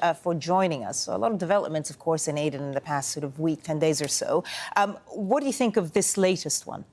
much for joining us. So a lot of developments, of course, in Aden in the past sort of week, 10 days or so. What do you think of this latest one?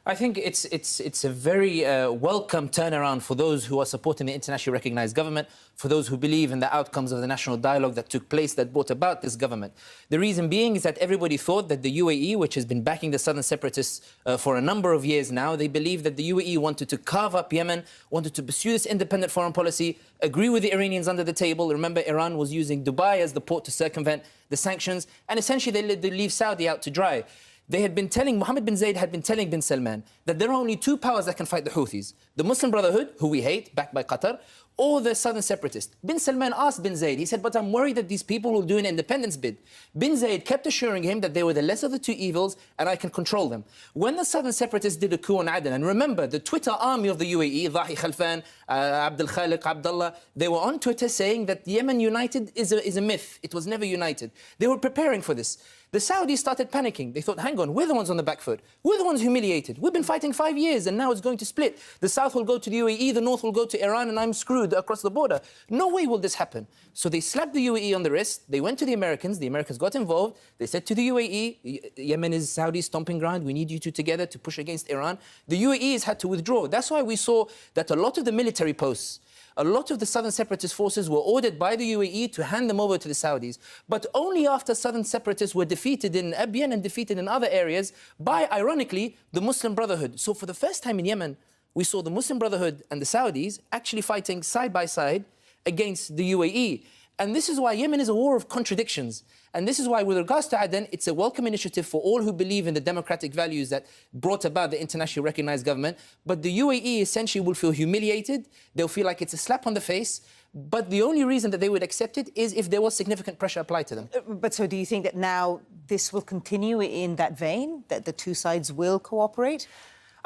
I think it's a very welcome turnaround for those who are supporting the internationally recognised government, for those who believe in the outcomes of the national dialogue that took place that brought about this government. The reason being is that everybody thought that the UAE, which has been backing the southern separatists for a number of years now, they believed that the UAE wanted to carve up Yemen, wanted to pursue this independent foreign policy, agree with the Iranians under the table. Remember, Iran was using Dubai as the port to circumvent the sanctions, and essentially they leave Saudi out to dry. They had been telling, Mohammed bin Zayed had been telling bin Salman that there are only two powers that can fight the Houthis. The Muslim Brotherhood, who we hate, backed by Qatar, or the southern separatists. Bin Salman asked bin Zayed, he said, but I'm worried that these people will do an independence bid. Bin Zayed kept assuring him that they were the less of the two evils and I can control them. When the southern separatists did a coup on Aden, and remember, the Twitter army of the UAE, Dhahi Khalfan, Abdul Khaliq, Abdullah, they were on Twitter saying that Yemen united is a myth. It was never united. They were preparing for this. The Saudis started panicking. They thought, hang on, we're the ones on the back foot. We're the ones humiliated. We've been fighting 5 years and now it's going to split. The south will go to the UAE, the north will go to Iran, and I'm screwed across the border. No way will this happen. So they slapped the UAE on the wrist. They went to the Americans got involved. They said to the UAE, Yemen is Saudi's stomping ground. We need you two together to push against Iran. The UAEs had to withdraw. That's why we saw that a lot of the military posts, a lot of the southern separatist forces were ordered by the UAE to hand them over to the Saudis, but only after southern separatists were defeated in Abyei and defeated in other areas by, ironically, the Muslim Brotherhood. So for the first time in Yemen, we saw the Muslim Brotherhood and the Saudis actually fighting side by side against the UAE. And this is why Yemen is a war of contradictions. And this is why, with regards to Aden, it's a welcome initiative for all who believe in the democratic values that brought about the internationally recognized government. But the UAE essentially will feel humiliated. They'll feel like it's a slap on the face. But the only reason that they would accept it is if there was significant pressure applied to them. But so do you think that now this will continue in that vein, that the two sides will cooperate?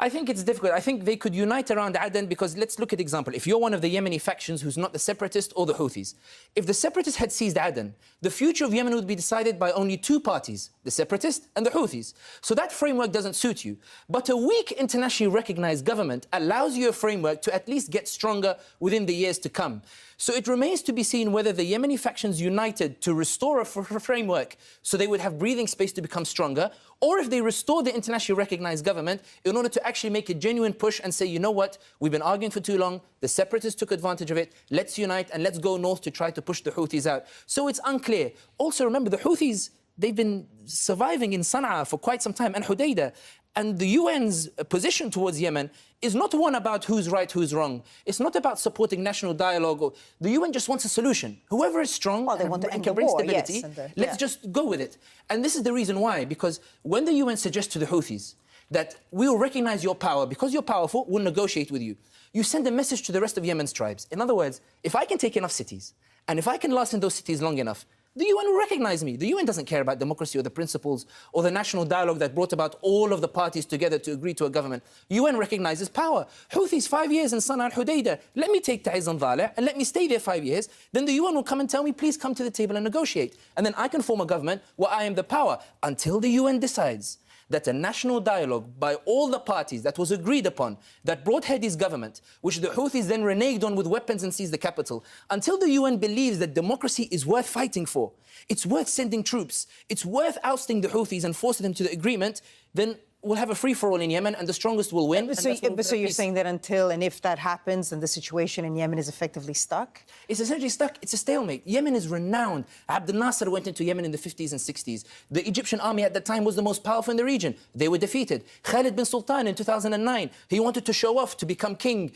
I think it's difficult. I think they could unite around Aden because let's look at example. If you're one of the Yemeni factions who's not the separatists or the Houthis, if the separatists had seized Aden, the future of Yemen would be decided by only two parties, the separatists and the Houthis. So that framework doesn't suit you. But a weak internationally recognized government allows you a framework to at least get stronger within the years to come. So it remains to be seen whether the Yemeni factions united to restore a framework so they would have breathing space to become stronger, or if they restore the internationally recognized government in order to actually make a genuine push and say, you know what, we've been arguing for too long, the separatists took advantage of it, let's unite and let's go north to try to push the Houthis out. So it's unclear. Also remember, the Houthis, they've been surviving in Sana'a for quite some time, and Hudaydah. And the UN's position towards Yemen is not one about who's right, who's wrong. It's not about supporting national dialogue. The UN just wants a solution. Whoever is strong and can bring stability, yes, let's just go with it. And this is the reason why, because when the UN suggests to the Houthis that we'll recognize your power, because you're powerful, we'll negotiate with you, you send a message to the rest of Yemen's tribes. In other words, if I can take enough cities, and if I can last in those cities long enough, the UN will recognize me. The UN doesn't care about democracy or the principles or the national dialogue that brought about all of the parties together to agree to a government. UN recognizes power. Houthis, 5 years in Sana'a and Hudaydah. Let me take Ta'iz and Dhaleh and let me stay there 5 years. Then the UN will come and tell me, please come to the table and negotiate. And then I can form a government where I am the power until the UN decides that a national dialogue by all the parties that was agreed upon, that brought Hadi's government, which the Houthis then reneged on with weapons and seized the capital, until the UN believes that democracy is worth fighting for, it's worth sending troops, it's worth ousting the Houthis and forcing them to the agreement, then we'll have a free-for-all in Yemen and the strongest will win. So you're saying that until and if that happens, then the situation in Yemen is effectively stuck? It's essentially stuck. It's a stalemate. Yemen is renowned. Abdel Nasser went into Yemen in the 50s and 60s. The Egyptian army at that time was the most powerful in the region. They were defeated. Khalid bin Sultan in 2009, he wanted to show off, to become king.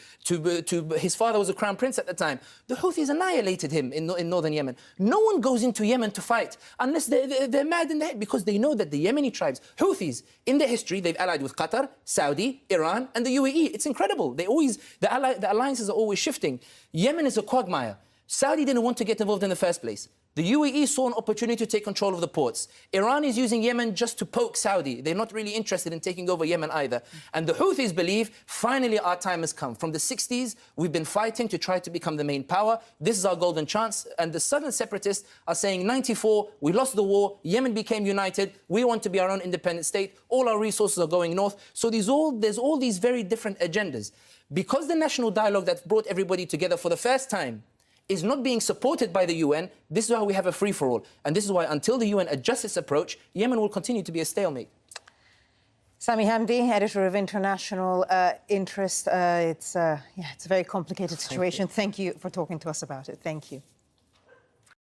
His father was a crown prince at the time. The Houthis annihilated him in northern Yemen. No one goes into Yemen to fight unless they're mad in the head, because they know that the Yemeni tribes, Houthis, in their history, they've allied with Qatar, Saudi, Iran, and the UAE. It's incredible. The alliances are always shifting. Yemen is a quagmire. Saudi didn't want to get involved in the first place. The UAE saw an opportunity to take control of the ports. Iran is using Yemen just to poke Saudi. They're not really interested in taking over Yemen either. And the Houthis believe, finally our time has come. From the 60s, we've been fighting to try to become the main power. This is our golden chance. And the southern separatists are saying, 94, we lost the war, Yemen became united, we want to be our own independent state, all our resources are going north. So there's all these very different agendas. Because the national dialogue that brought everybody together for the first time is not being supported by the UN, this is why we have a free-for-all. And this is why until the UN adjusts its approach, Yemen will continue to be a stalemate. Sami Hamdi, editor of International Interest. It's a very complicated situation. Thank you for talking to us about it. Thank you.